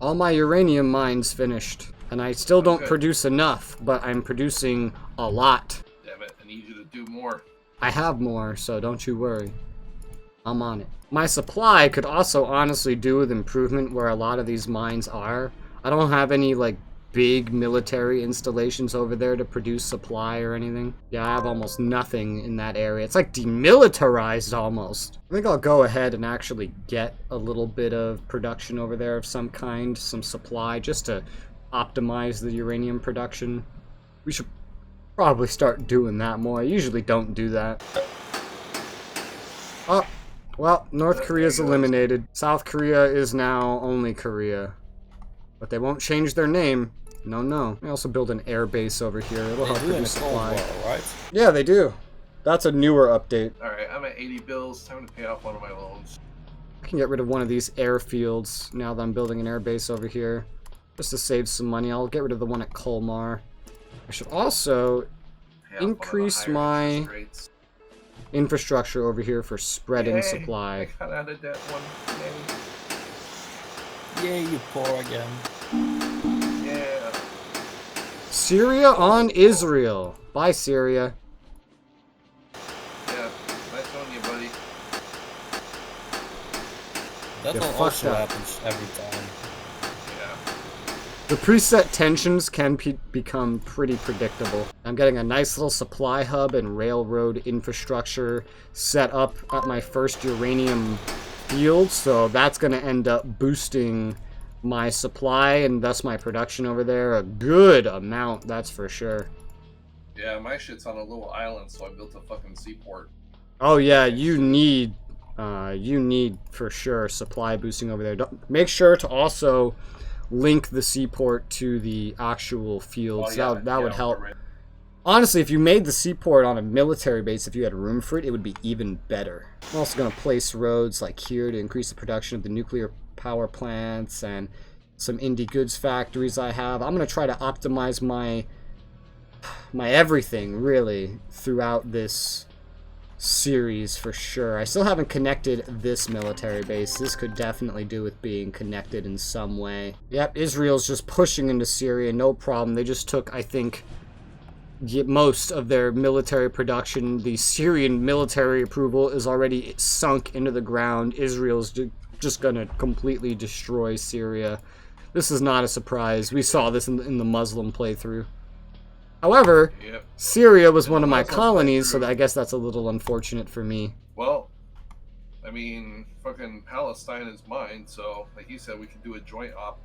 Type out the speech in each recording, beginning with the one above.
All my uranium mines finished. And I still don't produce enough, but I'm producing a lot. Damn it, I need you to do more. I have more, so don't you worry. I'm on it. My supply could also honestly do with improvement where a lot of these mines are. I don't have any, like, big military installations over there to produce supply or anything. Yeah, I have almost nothing in that area. It's like demilitarized almost. I think I'll go ahead and actually get a little bit of production over there of some kind, some supply, just to optimize the uranium production. We should probably start doing that more. I usually don't do that. Oh, well, North Korea's eliminated. South Korea is now only Korea. But they won't change their name. No, no. They also build an air base over here. It'll help produce supply. Right? Yeah, they do. That's a newer update. Alright, I'm at 80 bills. Time to pay off one of my loans. I can get rid of one of these airfields now that I'm building an air base over here. Just to save some money. I'll get rid of the one at Colmar. I should also increase my infrastructure over here for spreading supply. I got out of debt one day. Yay, you poor again. Yeah. Syria on Israel. Bye, Syria. Yeah, nice on you, buddy. That also happens every time. Yeah. The preset tensions can become pretty predictable. I'm getting a nice little supply hub and railroad infrastructure set up at my first uranium field, so that's going to end up boosting my supply and thus my production over there a good amount, that's for sure. Yeah, my shit's on a little island, so I built a fucking seaport. Oh yeah, you need for sure supply boosting over there. Make sure to also link the seaport to the actual fields. Oh, yeah, that would help. Right. Honestly, if you made the seaport on a military base, if you had room for it, it would be even better. I'm also going to place roads like here to increase the production of the nuclear power plants and some indie goods factories I have. I'm going to try to optimize my everything, really, throughout this series for sure. I still haven't connected this military base. This could definitely do with being connected in some way. Yep, Israel's just pushing into Syria, no problem. They just took, I think, most of their military production. The Syrian military approval is already sunk into the ground. Israel's just gonna completely destroy Syria. This is not a surprise. We saw this in the Muslim playthrough. However, Yep. Syria was one of my colonies, so I guess that's a little unfortunate for me. Well, I mean, fucking Palestine is mine, so like you said, we could do a joint op.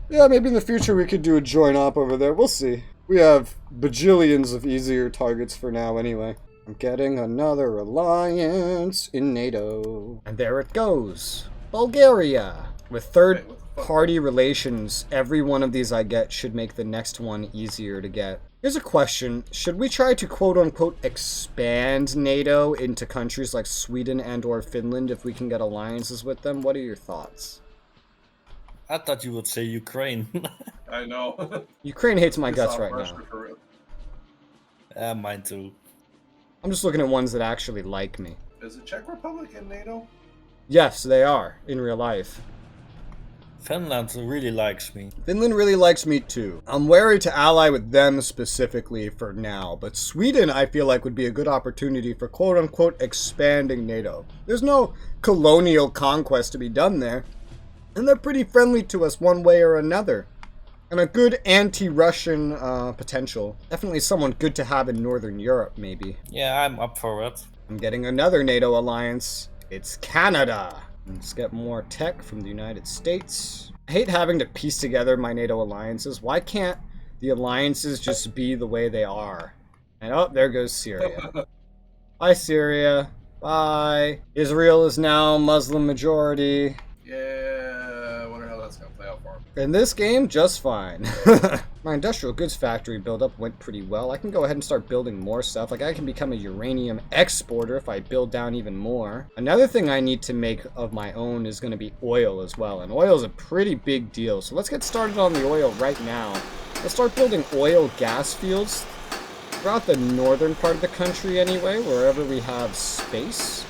Yeah, maybe in the future we could do a joint op over there. We'll see. We have bajillions of easier targets for now anyway. I'm getting another alliance in NATO. And there it goes. Bulgaria. With third-party relations, every one of these I get should make the next one easier to get. Here's a question. Should we try to quote-unquote expand NATO into countries like Sweden and or Finland if we can get alliances with them? What are your thoughts? I thought you would say Ukraine. I know. Ukraine hates my guts right now. Mine too. I'm just looking at ones that actually like me. Is the Czech Republic in NATO? Yes, they are, in real life. Finland really likes me. Finland really likes me too. I'm wary to ally with them specifically for now, but Sweden I feel like would be a good opportunity for quote-unquote expanding NATO. There's no colonial conquest to be done there, and they're pretty friendly to us one way or another. And a good anti-Russian potential. Definitely someone good to have in Northern Europe, maybe. Yeah, I'm up for it. I'm getting another NATO alliance. It's Canada. Let's get more tech from the United States. I hate having to piece together my NATO alliances. Why can't the alliances just be the way they are? And oh, there goes Syria. Bye, Syria. Bye. Israel is now Muslim majority. Yeah, I wonder how that's gonna play out for him. In this game, just fine. My industrial goods factory buildup went pretty well. I can go ahead and start building more stuff. Like, I can become a uranium exporter if I build down even more. Another thing I need to make of my own is going to be oil as well. And oil is a pretty big deal. So let's get started on the oil right now. Let's start building oil gas fields throughout the northern part of the country anyway, wherever we have space.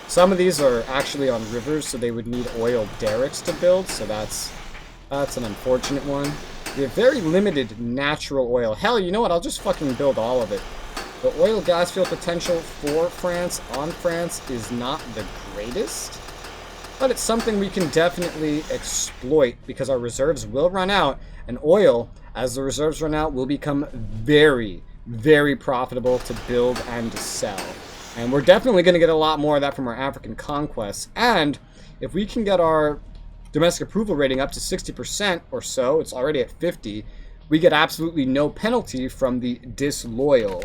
Some of these are actually on rivers, so they would need oil derricks to build, so that's That's an unfortunate one. We have very limited natural oil. Hell, you know what? I'll just fucking build all of it. The oil gas field potential for France on France is not the greatest, but it's something we can definitely exploit because our reserves will run out, and oil, as the reserves run out, will become very, very profitable to build and to sell. And we're definitely going to get a lot more of that from our African conquests. And if we can get our domestic approval rating up to 60% or so, it's already at 50, we get absolutely no penalty from the disloyal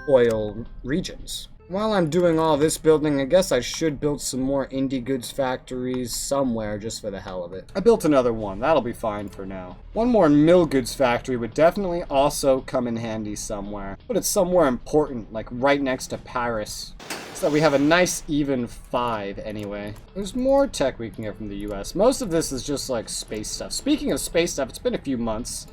oil regions. While I'm doing all this building, I guess I should build some more indie goods factories somewhere just for the hell of it. I built another one. That'll be fine for now. One more mill goods factory would definitely also come in handy somewhere. But it's somewhere important, like right next to Paris. So we have a nice even 5 anyway. There's more tech we can get from the US. Most of this is just like space stuff. Speaking of space stuff, it's been a few months.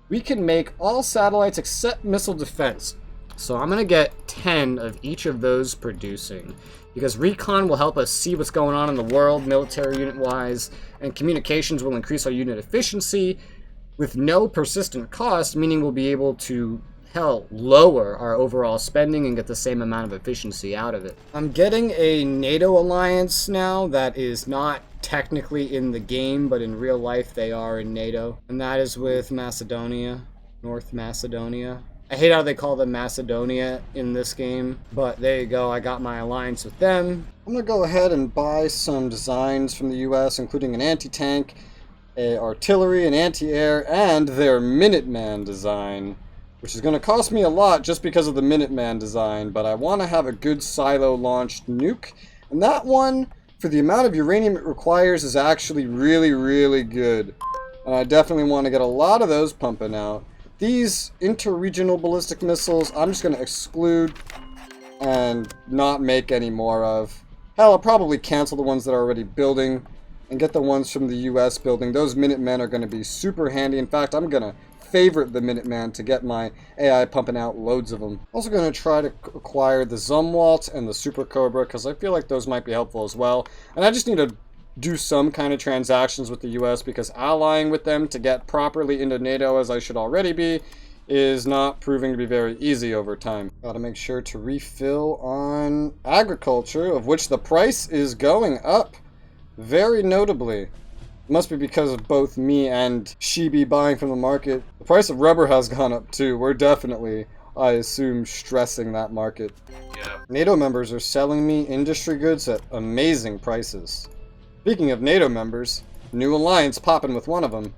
We can make all satellites except missile defense. So I'm going to get 10 of each of those producing, because recon will help us see what's going on in the world, military unit-wise, and communications will increase our unit efficiency with no persistent cost, meaning we'll be able to, hell, lower our overall spending and get the same amount of efficiency out of it. I'm getting a NATO alliance now that is not technically in the game, but in real life they are in NATO, and that is with Macedonia, North Macedonia. I hate how they call them Macedonia in this game, but there you go, I got my alliance with them. I'm gonna go ahead and buy some designs from the US, including an anti-tank, a artillery, an anti-air, and their Minuteman design, which is gonna cost me a lot just because of the Minuteman design, but I wanna have a good silo-launched nuke, and that one, for the amount of uranium it requires, is actually really, really good. And I definitely want to get a lot of those pumping out. These interregional ballistic missiles, I'm just going to exclude and not make any more of. Hell, I'll probably cancel the ones that are already building and get the ones from the US building. Those Minutemen are going to be super handy. In fact, I'm going to favorite the Minuteman to get my AI pumping out loads of them. Also going to try to acquire the Zumwalt and the Super Cobra because I feel like those might be helpful as well. And I just need to do some kind of transactions with the US because allying with them to get properly into NATO, as I should already be, is not proving to be very easy over time. Gotta make sure to refill on agriculture, of which the price is going up very notably. It must be because of both me and Shibi buying from the market. The price of rubber has gone up too. We're definitely, I assume, stressing that market. Yeah. NATO members are selling me industry goods at amazing prices. Speaking of NATO members, new alliance popping with one of them.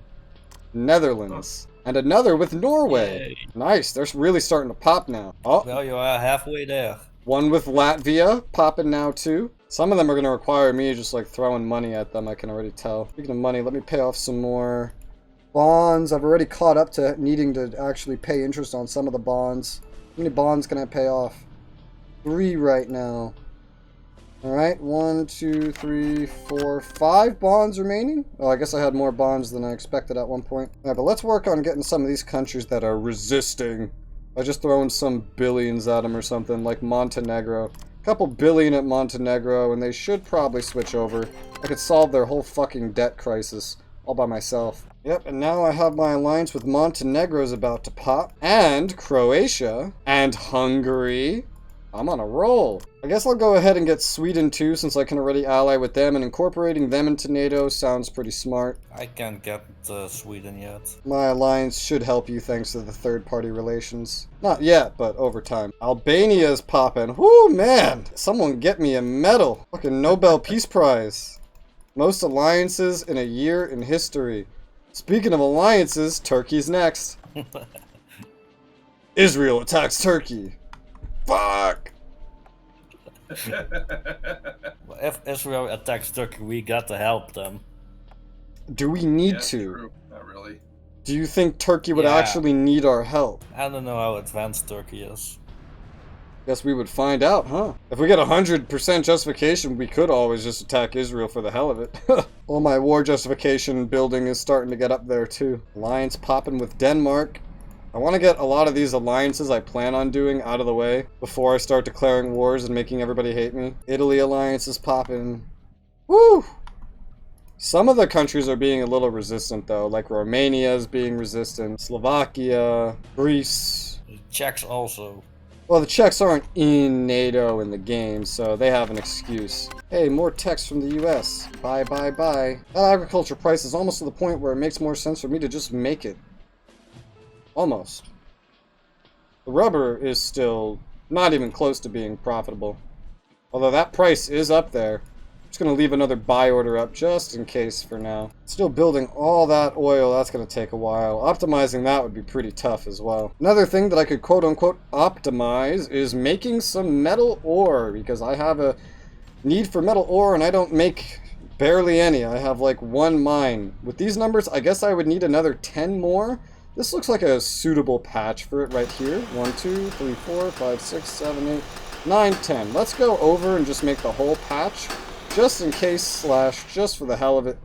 Netherlands. And another with Norway. Yay. Nice, they're really starting to pop now. Oh, Well, you are halfway there. one with Latvia popping now too. Some of them are going to require me just like throwing money at them, I can already tell. Speaking of money, let me pay off some more bonds. I've already caught up to needing to actually pay interest on some of the bonds. How many bonds can I pay off? 3 right now. Alright, 1, 2, 3, 4, 5 bonds remaining. Oh, I guess I had more bonds than I expected at one point. Alright, but let's work on getting some of these countries that are resisting by just throwing some billions at them or something, like Montenegro. A couple billion at Montenegro, and they should probably switch over. I could solve their whole fucking debt crisis all by myself. Yep, and now I have my alliance with Montenegro's about to pop, and Croatia, and Hungary. I'm on a roll. I guess I'll go ahead and get Sweden too, since I can already ally with them, and incorporating them into NATO sounds pretty smart. I can't get Sweden yet. My alliance should help you thanks to the third-party relations. Not yet, but over time. Albania's popping. Whoo, man! Someone get me a medal. Fucking Nobel Peace Prize. Most alliances in a year in history. Speaking of alliances, Turkey's next. Israel attacks Turkey. Fuck! Well, if Israel attacks Turkey, we got to help them. Do we need Yeah, to? true. Not really. Do you think Turkey would Yeah. actually need our help? I don't know how advanced Turkey is. Guess we would find out, huh? If we get 100% justification, we could always just attack Israel for the hell of it. Well, my war justification building is starting to get up there too. Alliance popping with Denmark. I want to get a lot of these alliances I plan on doing out of the way before I start declaring wars and making everybody hate me. Italy alliance is popping. Woo! Some of the countries are being a little resistant, though, like Romania is being resistant, Slovakia, Greece. The Czechs also. Well, the Czechs aren't in NATO in the game, so they have an excuse. Hey, more text from the US. Buy, buy, buy. That agriculture price is almost to the point where it makes more sense for me to just make it. Almost. The rubber is still not even close to being profitable. Although that price is up there. I'm just going to leave another buy order up just in case for now. Still building all that oil, that's going to take a while. Optimizing that would be pretty tough as well. Another thing that I could quote-unquote optimize is making some metal ore, because I have a need for metal ore and I don't make barely any. I have like 1 mine. With these numbers, I guess I would need another 10 more. This looks like a suitable patch for it right here. 1, 2, 3, 4, 5, 6, 7, 8, 9, 10. Let's go over and just make the whole patch. Just in case, / just for the hell of it.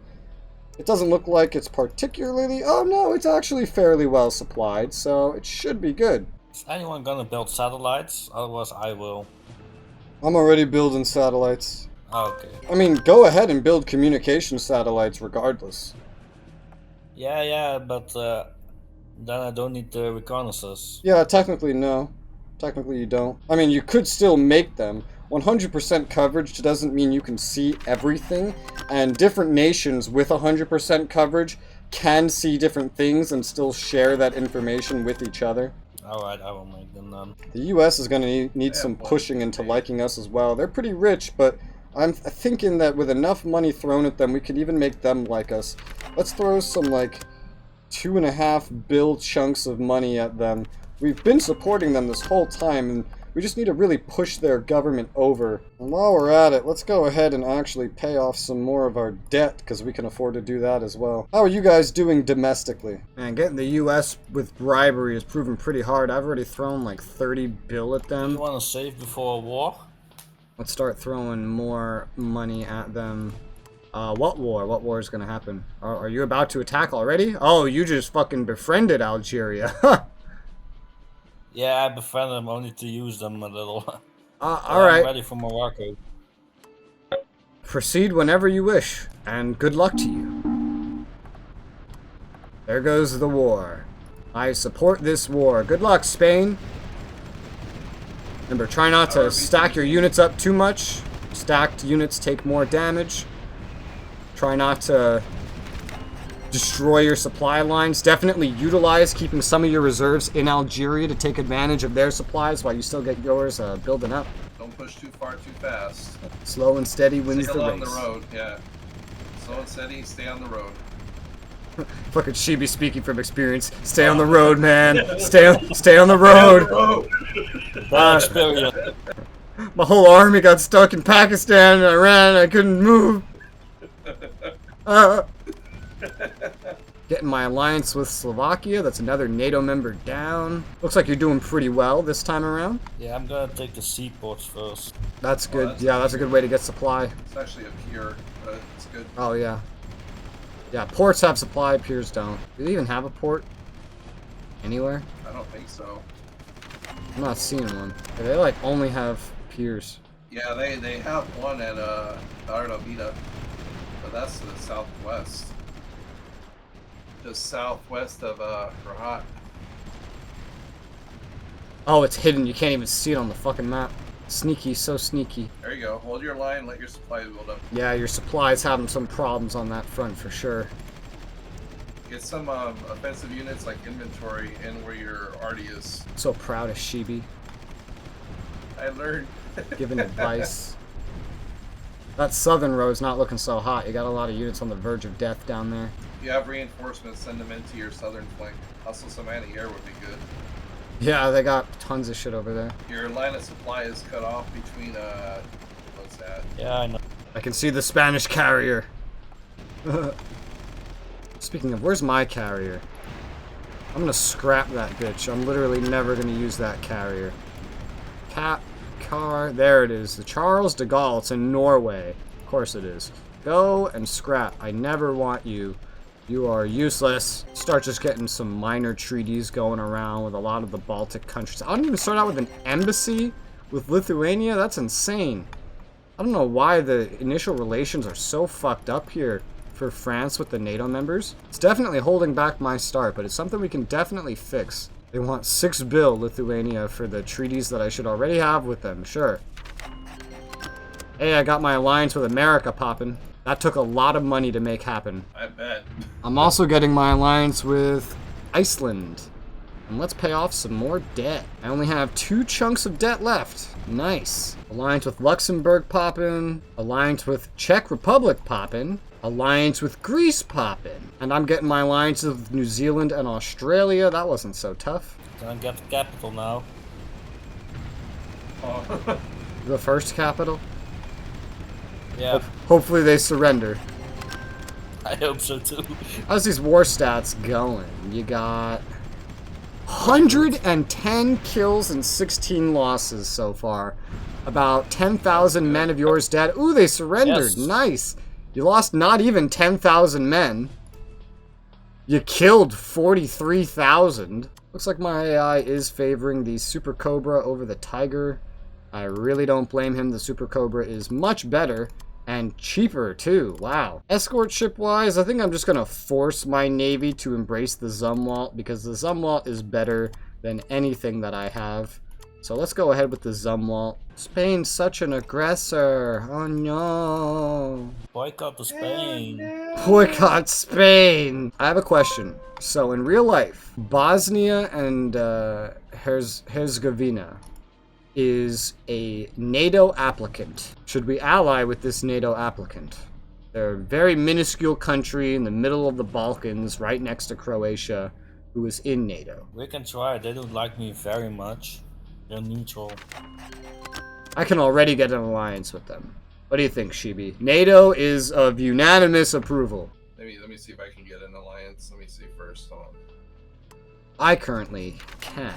It doesn't look like it's particularly... Oh no, it's actually fairly well supplied, so it should be good. Is anyone gonna build satellites? Otherwise I will. I'm already building satellites. Okay. I mean, go ahead and build communication satellites regardless. Yeah, but then I don't need the reconnaissance. Yeah, technically no. Technically you don't. I mean, you could still make them. 100% coverage doesn't mean you can see everything, and different nations with 100% coverage can see different things and still share that information with each other. Alright, I will make them then. The US is going to need some pushing into liking us as well. They're pretty rich, but I'm thinking that with enough money thrown at them, we could even make them like us. Let's throw some like 2.5 bill chunks of money at them. We've been supporting them this whole time, and we just need to really push their government over. And while we're at it, let's go ahead and actually pay off some more of our debt, because we can afford to do that as well. How are you guys doing domestically? Man, getting the US with bribery has proven pretty hard. I've already thrown like 30 bill at them. You wanna save before a war? Let's start throwing more money at them. What war? What war is gonna happen? Are you about to attack already? Oh, you just fucking befriended Algeria. Yeah, I befriended them only to use them a little. Alright. I'm ready for Morocco. Proceed whenever you wish, and good luck to you. There goes the war. I support this war. Good luck, Spain. Remember, try not to stack your units up too much. Stacked units take more damage. Try not to destroy your supply lines. Definitely utilize keeping some of your reserves in Algeria to take advantage of their supplies while you still get yours building up. Don't push too far too fast. Slow and steady wins Stay the along race. the road, yeah. Slow and steady, stay on the road. Fucking Shibi speaking from experience. Stay on the road, man. Stay on the road. Bad experience. My whole army got stuck in Pakistan and Iran. I couldn't move. Getting my alliance with Slovakia. That's another NATO member down. Looks like you're doing pretty well this time around. Yeah, I'm gonna take the seaports first. That's good. that's Yeah, that's a good way to get supply. It's actually a pier, but it's good. Oh, yeah. Yeah, ports have supply, piers don't. Do they even have a port? Anywhere? I don't think so. I'm not seeing one. They like only have piers. Yeah, they have one at Arnavita, but that's to the southwest. Just southwest of Rahat. Oh, it's hidden. You can't even see it on the fucking map. Sneaky, so sneaky. There you go. Hold your line, let your supply build up. Yeah, your supplies having some problems on that front for sure. Get some offensive units like inventory in where your arty is. So proud of Shibi. I learned. Giving advice. That southern road's not looking so hot. You got a lot of units on the verge of death down there. If you have reinforcements, send them into your southern flank. Also, some anti-air would be good. Yeah, they got tons of shit over there. Your line of supply is cut off between, what's that? Yeah, I know. I can see the Spanish carrier. Speaking of, where's my carrier? I'm gonna scrap that bitch. I'm literally never gonna use that carrier. Car, there it is. The Charles de Gaulle. It's in Norway. Of course it is. Go and scrap. I never want you. You are useless. Start just getting some minor treaties going around with a lot of the Baltic countries. I don't even start out with an embassy with Lithuania. That's insane. I don't know why the initial relations are so fucked up here. for France with the NATO members. It's definitely holding back my start, but it's something we can definitely fix. They want 6 bill Lithuania for the treaties that I should already have with them, sure. Hey, I got my alliance with America popping. That took a lot of money to make happen. I bet. I'm also getting my alliance with Iceland. And let's pay off some more debt. I only have 2 chunks of debt left. Nice. Alliance with Luxembourg poppin'. Alliance with Czech Republic poppin'. Alliance with Greece poppin'. And I'm getting my alliances with New Zealand and Australia. That wasn't so tough. Can I get the capital now? Oh. The first capital? Yeah, Hopefully they surrender. I hope so too. How's these war stats going? You got 110 kills and 16 losses so far. About 10,000 men of yours dead. Ooh, they surrendered. Yes. Nice. You lost not even 10,000 men. You killed 43,000. Looks like my AI is favoring the Super Cobra over the Tiger. I really don't blame him. The Super Cobra is much better. And cheaper, too. Wow. Escort ship-wise, I think I'm just going to force my navy to embrace the Zumwalt, because the Zumwalt is better than anything that I have. So let's go ahead with the Zumwalt. Spain's such an aggressor. Oh, no. Boycott to Spain. Boycott Spain. I have a question. So, in real life, Bosnia and Herzegovina is a NATO applicant. Should we ally with this NATO applicant? They're a very minuscule country in the middle of the Balkans, right next to Croatia, who is in NATO. We can try. They don't like me very much. They're neutral. I can already get an alliance with them. What do you think, Shibi? NATO is of unanimous approval. Let me see if I can get an alliance. Let me see first. Hold on. I currently can.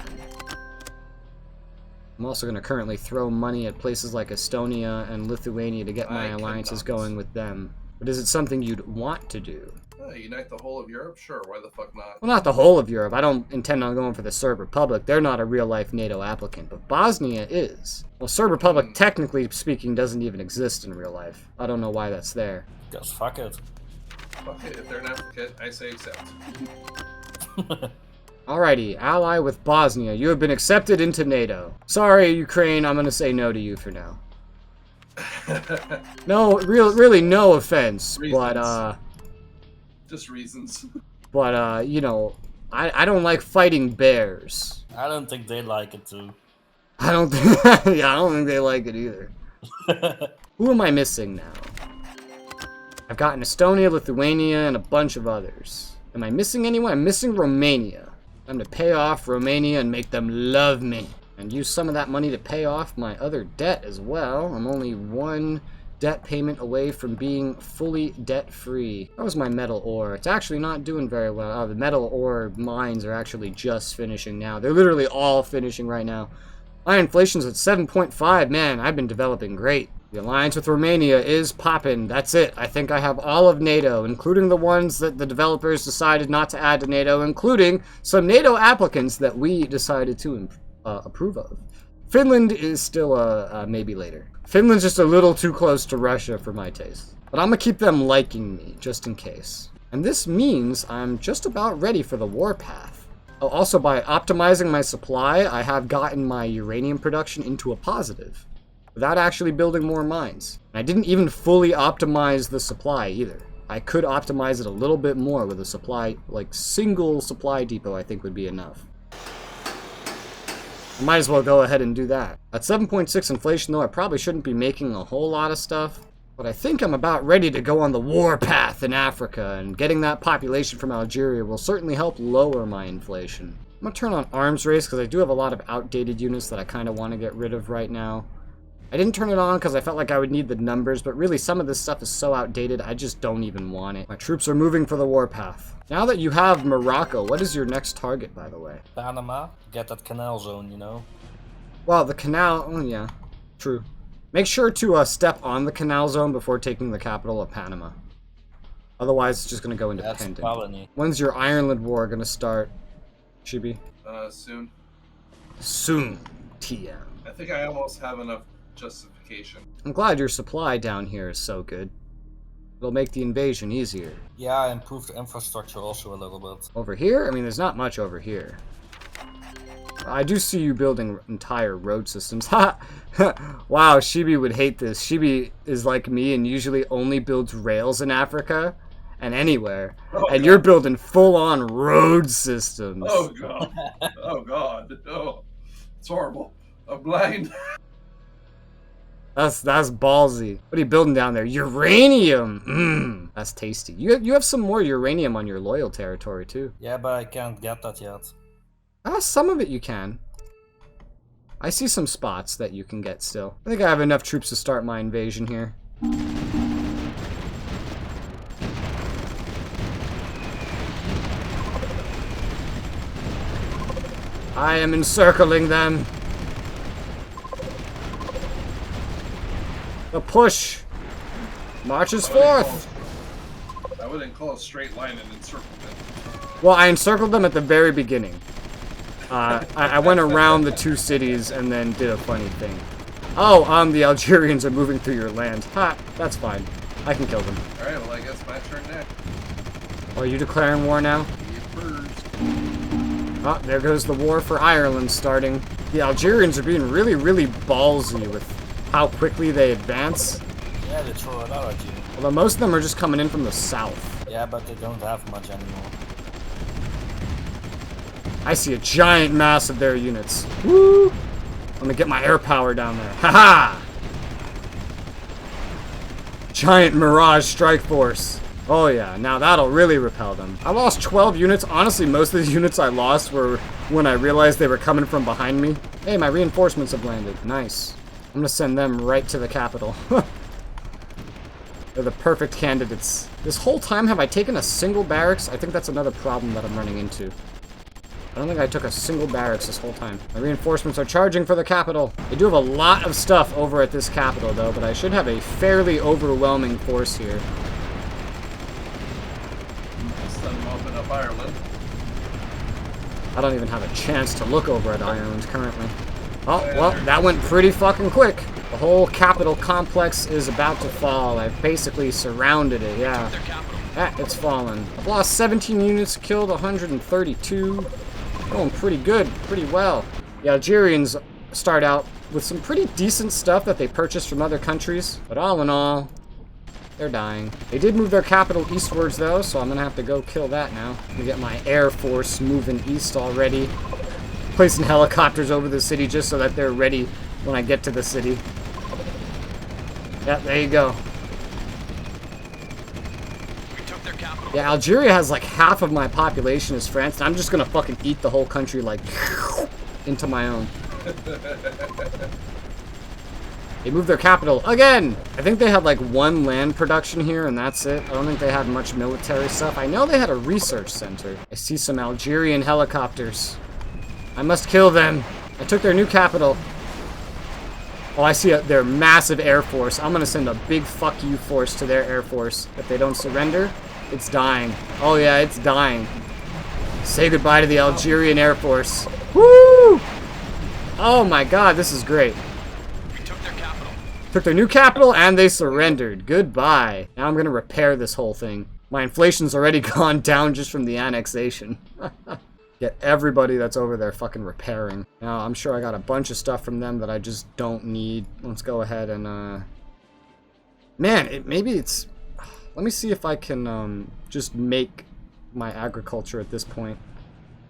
I'm also going to currently throw money at places like Estonia and Lithuania to get my alliances going with them. But is it something you'd want to do? Unite the whole of Europe? Sure, why the fuck not? Well, not the whole of Europe. I don't intend on going for the Serb Republic. They're not a real-life NATO applicant, but Bosnia is. Well, Serb Republic, technically speaking, doesn't even exist in real life. I don't know why that's there. Just fuck it. Fuck it, if they're an applicant, I say accept. Alrighty, ally with Bosnia. You have been accepted into NATO. Sorry, Ukraine, I'm gonna say no to you for now. No, really no offense, Reasons. but, Just reasons. But, you know, I don't like fighting bears. I don't think they like it too. I don't yeah, I don't think they like it either. Who am I missing now? I've gotten Estonia, Lithuania, and a bunch of others. Am I missing anyone? I'm missing Romania. I'm to pay off Romania and make them love me. And use some of that money to pay off my other debt as well. I'm only 1 debt payment away from being fully debt-free. That was my metal ore. It's actually not doing very well. Oh, the metal ore mines are actually just finishing now. They're literally all finishing right now. My inflation's at 7.5. Man, I've been developing great. The alliance with Romania is poppin'. That's it. I think I have all of NATO, including the ones that the developers decided not to add to NATO, including some NATO applicants that we decided to approve of. Finland is still a maybe later. Finland's just a little too close to Russia for my taste. But I'm gonna keep them liking me, just in case. And this means I'm just about ready for the warpath. Oh, also, by optimizing my supply, I have gotten my uranium production into a positive, without actually building more mines. And I didn't even fully optimize the supply either. I could optimize it a little bit more with a supply, like single supply depot I think would be enough. I might as well go ahead and do that. At 7.6 inflation though, I probably shouldn't be making a whole lot of stuff. But I think I'm about ready to go on the warpath in Africa, and getting that population from Algeria will certainly help lower my inflation. I'm gonna turn on arms race because I do have a lot of outdated units that I kind of want to get rid of right now. I didn't turn it on because I felt like I would need the numbers, but really some of this stuff is so outdated, I just don't even want it. My troops are moving for the warpath. Now that you have Morocco, what is your next target, by the way? Panama, get that canal zone, you know? Well, the canal, oh yeah, true. Make sure to step on the canal zone before taking the capital of Panama. Otherwise, it's just going to go independent. That's colony. When's your Ireland war going to start, Shibi? Soon. Soon, TM. I think I almost have enough justification. I'm glad your supply down here is so good. It'll make the invasion easier. Yeah, improve the infrastructure also a little bit. Over here? I mean, there's not much over here. I do see you building entire road systems. Ha! Wow, Shibi would hate this. Shibi is like me and usually only builds rails in Africa and anywhere. Oh, and God. you're building full-on road systems. Oh god. Oh god. Oh, it's horrible. I'm blind. That's ballsy. What are you building down there? Uranium! Mmm, that's tasty. You have some more uranium on your loyal territory, too. Yeah, but I can't get that yet. Some of it you can. I see some spots that you can get still. I think I have enough troops to start my invasion here. I am encircling them. The push marches forth. I wouldn't call a straight line an encirclement. Well, I encircled them at the very beginning. I went around the two cities and then did a funny thing. Oh, the Algerians are moving through your land. Ha, that's fine. I can kill them. Alright, well I guess my turn next. Oh, are you declaring war now? Oh, there goes the war for Ireland starting. The Algerians are being really, really ballsy with how quickly they advance. Yeah, they throw it out at you. Although most of them are just coming in from the south. Yeah, but they don't have much anymore. I see a giant mass of their units. Woo! I'm gonna get my air power down there. Haha! Giant Mirage strike force. Oh yeah, now that'll really repel them. I lost 12 units. Honestly, most of the units I lost were when I realized they were coming from behind me. Hey, my reinforcements have landed. Nice. I'm gonna send them right to the capital. They're the perfect candidates. This whole time, have I taken a single barracks? I think that's another problem that I'm running into. I don't think I took a single barracks this whole time. My reinforcements are charging for the capital. I do have a lot of stuff over at this capital, though, but I should have a fairly overwhelming force here. Send them open up Ireland. I don't even have a chance to look over at Ireland currently. Oh, well, that went pretty fucking quick. The whole capital complex is about to fall. I've basically surrounded it, yeah. It's fallen. I've lost 17 units, killed 132. Going pretty good, pretty well. The Algerians start out with some pretty decent stuff that they purchased from other countries, but all in all, they're dying. They did move their capital eastwards though, so I'm gonna have to go kill that now. I'm gonna get my air force moving east already. Placing helicopters over the city just so that they're ready when I get to the city. Yeah, there you go. Yeah, Algeria has like half of my population is France, and I'm just gonna fucking eat the whole country like into my own. They moved their capital again! I think they had like one land production here and that's it. I don't think they had much military stuff. I know they had a research center. I see some Algerian helicopters. I must kill them. I took their new capital. Oh, I see their massive air force. I'm gonna send a big fuck you force to their air force. If they don't surrender, it's dying. Oh yeah, it's dying. Say goodbye to the Algerian Air Force. Woo! Oh my god, this is great. We took their capital. Took their new capital and they surrendered. Goodbye. Now I'm gonna repair this whole thing. My inflation's already gone down just from the annexation. Get everybody that's over there fucking repairing. Now, I'm sure I got a bunch of stuff from them that I just don't need. Let's go ahead and, Man, maybe it's... Let me see if I can, just make my agriculture at this point.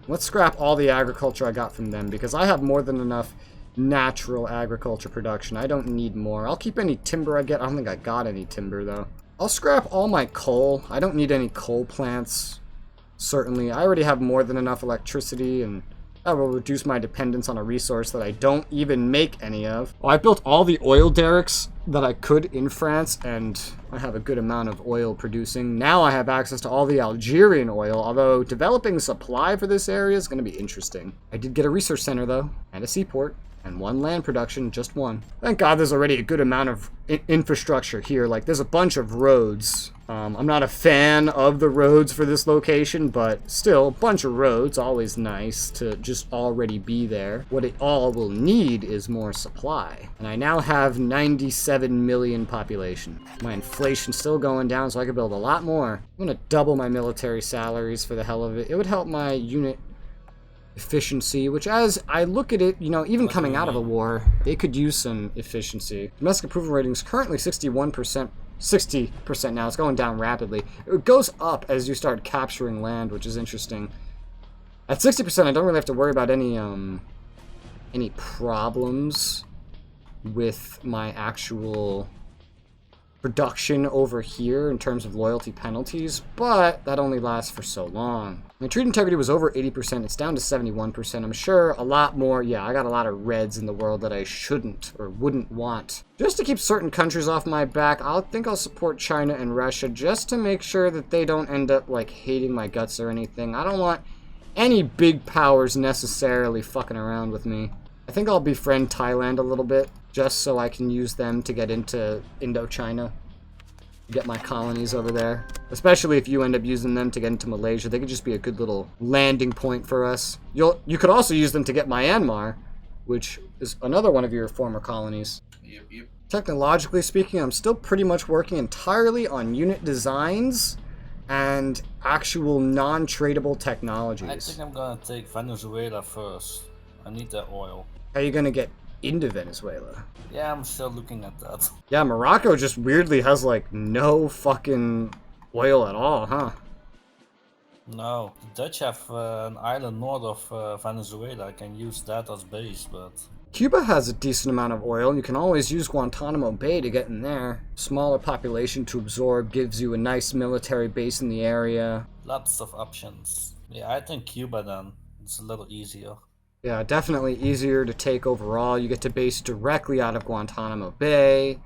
Let's scrap all the agriculture I got from them, because I have more than enough natural agriculture production. I don't need more. I'll keep any timber I get. I don't think I got any timber, though. I'll scrap all my coal. I don't need any coal plants. Certainly, I already have more than enough electricity, and that will reduce my dependence on a resource that I don't even make any of. Well, I built all the oil derricks that I could in France, and I have a good amount of oil producing. Now I have access to all the Algerian oil, although developing supply for this area is going to be interesting. I did get a research center, though, and a seaport. And 1 land production, just 1. Thank God there's already a good amount of infrastructure here. Like, there's a bunch of roads. I'm not a fan of the roads for this location, but still, a bunch of roads, always nice to just already be there. What it all will need is more supply. And I now have 97 million population. My inflation's still going down, so I could build a lot more. I'm gonna double my military salaries for the hell of it. It would help my unit efficiency, which as I look at it, you know, even coming out of a war, they could use some efficiency. Domestic approval rating is currently 61%, 60% now. It's going down rapidly. It goes up as you start capturing land, which is interesting. At 60%, I don't really have to worry about any problems with my actual production over here in terms of loyalty penalties, but that only lasts for so long. My trade integrity was over 80%, it's down to 71%. I'm sure a lot more, yeah, I got a lot of reds in the world that I shouldn't or wouldn't want. Just to keep certain countries off my back, I think I'll support China and Russia just to make sure that they don't end up like hating my guts or anything. I don't want any big powers necessarily fucking around with me. I think I'll befriend Thailand a little bit, just so I can use them to get into Indochina. Get my colonies over there. Especially if you end up using them to get into Malaysia. They could just be a good little landing point for us. You could also use them to get Myanmar, which is another one of your former colonies. Yep. Technologically speaking, I'm still pretty much working entirely on unit designs and actual non-tradable technologies. I think I'm gonna take Venezuela first. I need that oil. How are you gonna get into Venezuela? Yeah, I'm still looking at that. Yeah, Morocco just weirdly has like no fucking oil at all, huh? No, the Dutch have an island north of Venezuela. I can use that as base, but... Cuba has a decent amount of oil, and you can always use Guantanamo Bay to get in there. Smaller population to absorb, gives you a nice military base in the area. Lots of options. Yeah, I think Cuba then. It's a little easier. Yeah, definitely easier to take overall. You get to base directly out of Guantanamo Bay.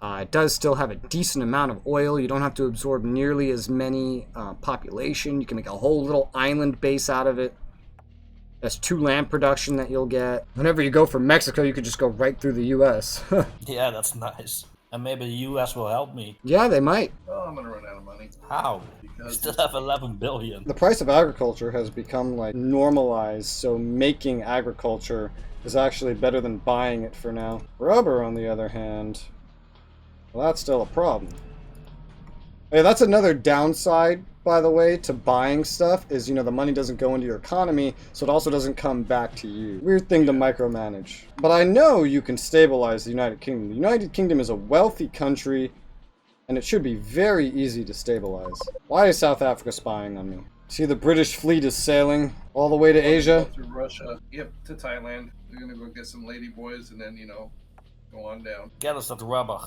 It does still have a decent amount of oil. You don't have to absorb nearly as many population. You can make a whole little island base out of it. That's 2 land production that you'll get. Whenever you go from Mexico, you could just go right through the U.S. Yeah, that's nice. And maybe the US will help me. Yeah, they might. Oh, I'm gonna run out of money. How? We Because still have 11 billion. The price of agriculture has become like normalized, so making agriculture is actually better than buying it for now. Rubber, on the other hand, well, that's still a problem. Hey, that's another downside, by the way, to buying stuff, is, you know, the money doesn't go into your economy, so it also doesn't come back to you. Weird thing to micromanage. But I know you can stabilize the United Kingdom. The United Kingdom is a wealthy country, and it should be very easy to stabilize. Why is South Africa spying on me? See, the British fleet is sailing all the way to Asia. Through Russia. Yep, to Thailand. They're gonna go get some lady boys and then, you know, go on down. Get us that rubber.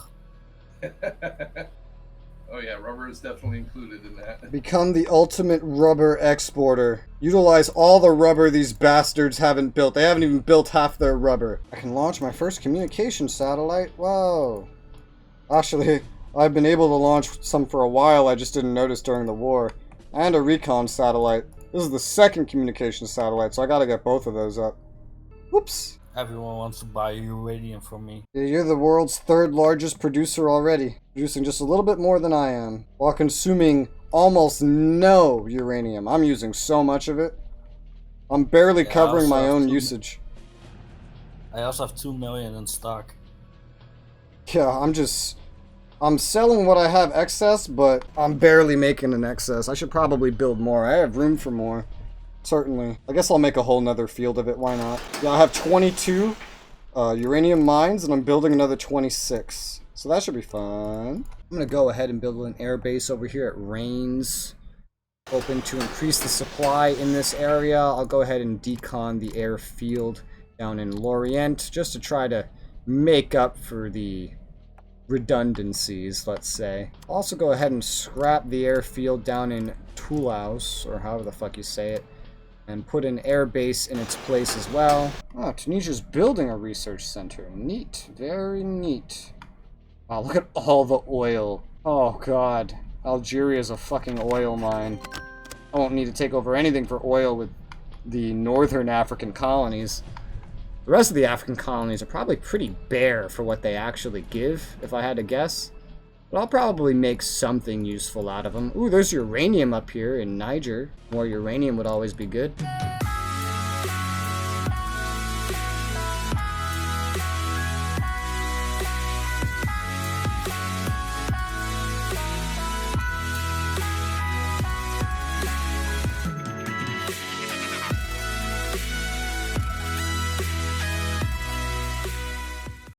Oh yeah, rubber is definitely included in that. Become the ultimate rubber exporter. Utilize all the rubber these bastards haven't built. They haven't even built half their rubber. I can launch my first communication satellite. Whoa. Actually, I've been able to launch some for a while. I just didn't notice during the war. And a recon satellite. This is the second communication satellite, so I gotta get both of those up. Whoops. Everyone wants to buy uranium from me. Yeah, you're the world's 3rd largest producer already. Producing just a little bit more than I am, while consuming almost no uranium. I'm using so much of it. I'm barely covering my own usage. I also have 2 million in stock. Yeah, I'm selling what I have excess, but I'm barely making an excess. I should probably build more. I have room for more. Certainly. I guess I'll make a whole nother field of it, why not? Yeah, I have 22 uranium mines, and I'm building another 26. So that should be fun. I'm gonna go ahead and build an air base over here at Rains. Hoping to increase the supply in this area. I'll go ahead and decon the airfield down in Lorient, just to try to make up for the redundancies, let's say. I'll also go ahead and scrap the airfield down in Toulouse, or however the fuck you say it, and put an air base in its place as well. Oh, Tunisia's building a research center. Neat. Very neat. Wow, look at all the oil. Oh, God. Algeria's a fucking oil mine. I won't need to take over anything for oil with the northern African colonies. The rest of the African colonies are probably pretty bare for what they actually give, if I had to guess. But I'll probably make something useful out of them. Ooh, there's uranium up here in Niger. More uranium would always be good.